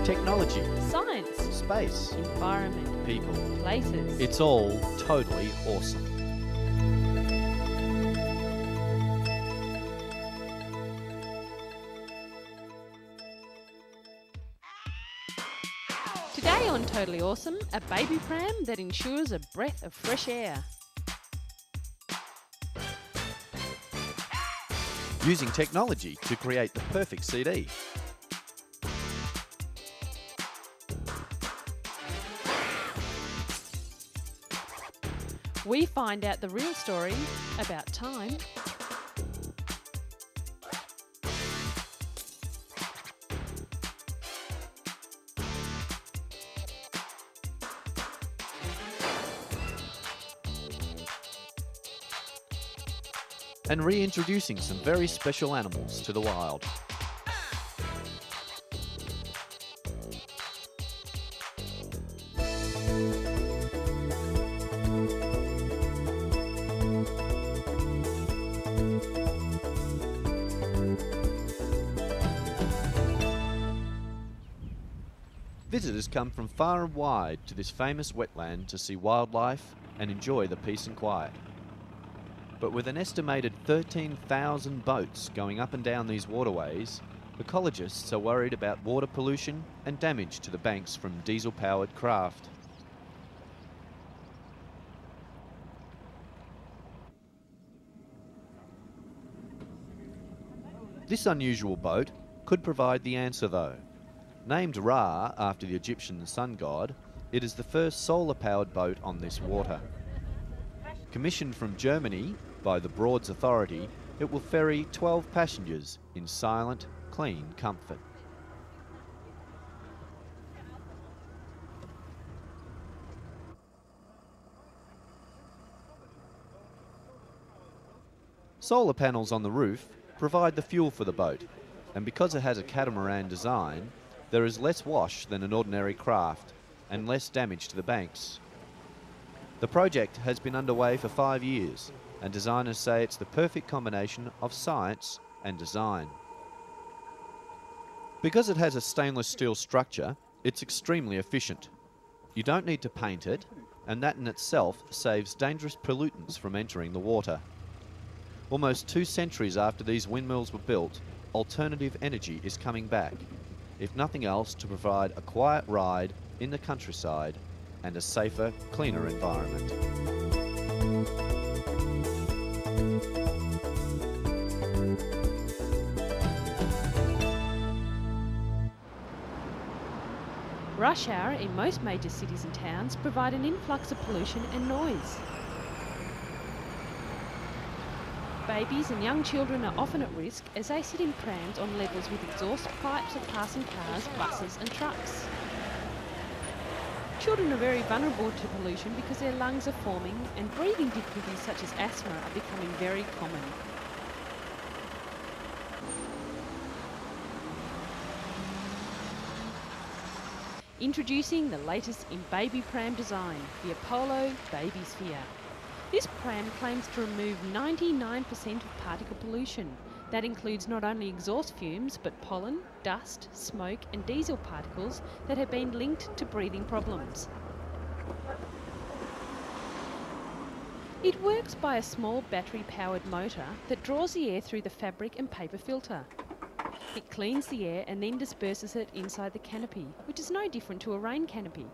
Technology, Science, space, environment, people. places. It's all totally awesome. Today on Totally Awesome, a baby pram that ensures a breath of fresh air. Using technology to create the perfect CD. We find out the real story about time. And reintroducing some very special animals to the wild. Visitors come from far and wide to this famous wetland to see wildlife and enjoy the peace and quiet. But with an estimated 13,000 boats going up and down these waterways, ecologists are worried about water pollution and damage to the banks from diesel-powered craft. This unusual boat could provide the answer though. Named Ra after the Egyptian sun god, it is the first solar-powered boat on this water. Commissioned from Germany by the Broads Authority, it will ferry 12 passengers in silent, clean comfort. Solar panels on the roof provide the fuel for the boat, and because it has a catamaran design, there is less wash than an ordinary craft and less damage to the banks. The project has been underway for 5 years, and designers say it's the perfect combination of science and design. Because it has a stainless steel structure, it's extremely efficient. You don't need to paint it, and that in itself saves dangerous pollutants from entering the water. Almost 2 centuries after these windmills were built, alternative energy is coming back, if nothing else to provide a quiet ride in the countryside and a safer, cleaner environment. Rush hour in most major cities and towns provide an influx of pollution and noise. Babies and young children are often at risk as they sit in prams on levels with exhaust pipes of passing cars, buses and trucks. Children are very vulnerable to pollution because their lungs are forming and breathing difficulties such as asthma are becoming very common. Introducing the latest in baby pram design, the Apollo Baby Sphere. This pram claims to remove 99% of particle pollution. That includes not only exhaust fumes, but pollen, dust, smoke and diesel particles that have been linked to breathing problems. It works by a small battery-powered motor that draws the air through the fabric and paper filter. It cleans the air and then disperses it inside the canopy, which is no different to a rain canopy.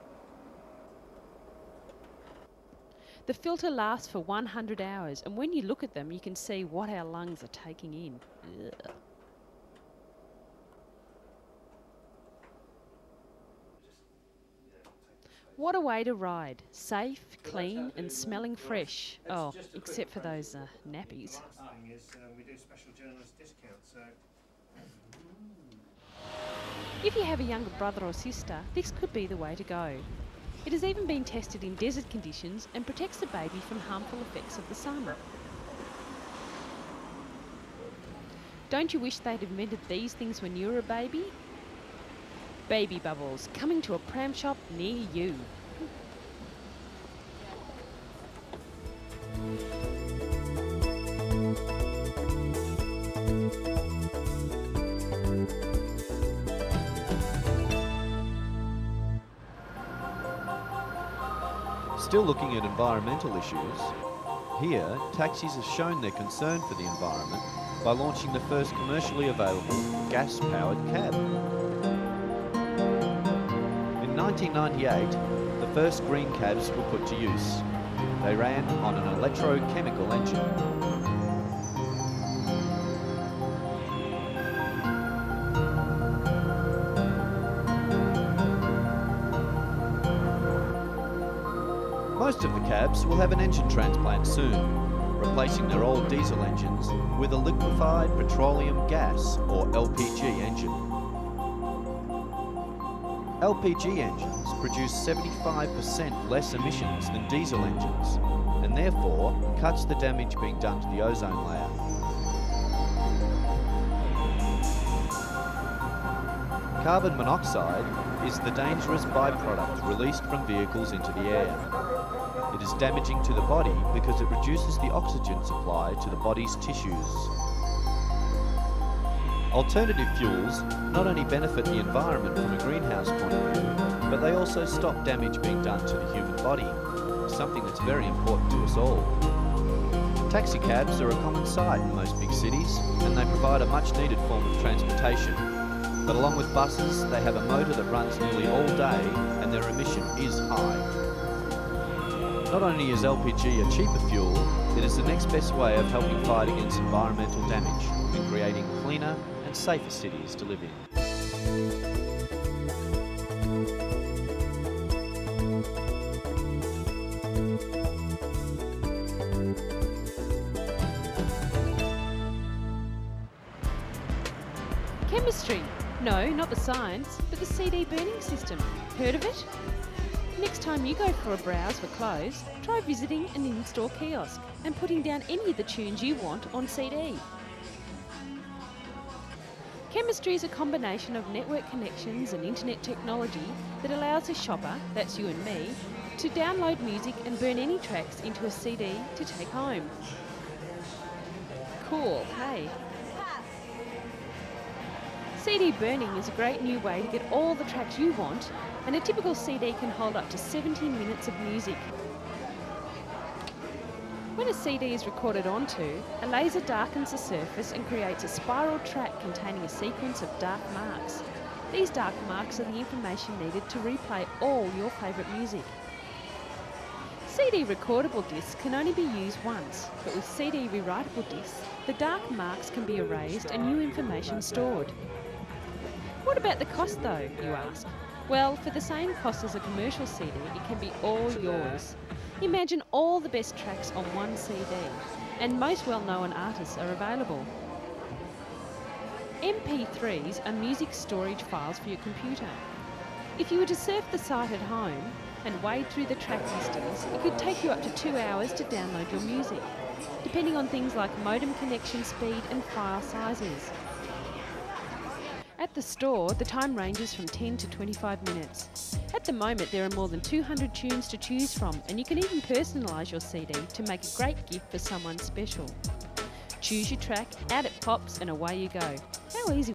The filter lasts for 100 hours, and when you look at them, you can see what our lungs are taking in. Ugh. What a way to ride. Safe, clean, and smelling fresh. Oh, except for those nappies. We do special journalist discounts, so... If you have a younger brother or sister, this could be the way to go. It has even been tested in desert conditions and protects the baby from harmful effects of the sun. Don't you wish they'd invented these things when you were a baby? Baby bubbles, coming to a pram shop near you. Still looking at environmental issues, here taxis have shown their concern for the environment by launching the first commercially available gas-powered cab. In 1998, the first green cabs were put to use. They ran on an electrochemical engine. Most of the cabs will have an engine transplant soon, replacing their old diesel engines with a liquefied petroleum gas or LPG engine. LPG engines produce 75% less emissions than diesel engines, and therefore cuts the damage being done to the ozone layer. Carbon monoxide is the dangerous byproduct released from vehicles into the air. It is damaging to the body because it reduces the oxygen supply to the body's tissues. Alternative fuels not only benefit the environment from a greenhouse point of view, but they also stop damage being done to the human body, something that's very important to us all. Taxi cabs are a common sight in most big cities, and they provide a much needed form of transportation. But along with buses, they have a motor that runs nearly all day, and their emission is high. Not only is LPG a cheaper fuel, it is the next best way of helping fight against environmental damage and creating cleaner and safer cities to live in. Chemistry. No, not the science, but the CD burning system. Heard of it? Next time you go for a browse for clothes, try visiting an in-store kiosk and putting down any of the tunes you want on CD. Chemistry is a combination of network connections and internet technology that allows a shopper, that's you and me, to download music and burn any tracks into a CD to take home. Cool, hey? CD burning is a great new way to get all the tracks you want, and a typical CD can hold up to 70 minutes of music. When a CD is recorded onto, a laser darkens the surface and creates a spiral track containing a sequence of dark marks. These dark marks are the information needed to replay all your favourite music. CD recordable discs can only be used once, but with CD rewritable discs, the dark marks can be erased and new information stored. What about the cost though, you ask? Well, for the same cost as a commercial CD, it can be all yours. Imagine all the best tracks on one CD, and most well-known artists are available. MP3s are music storage files for your computer. If you were to surf the site at home and wade through the track listings, it could take you up to 2 hours to download your music, depending on things like modem connection speed and file sizes. At the store, the time ranges from 10 to 25 minutes. At the moment, there are more than 200 tunes to choose from, and you can even personalise your CD to make a great gift for someone special. Choose your track, out it pops, and away you go. How easy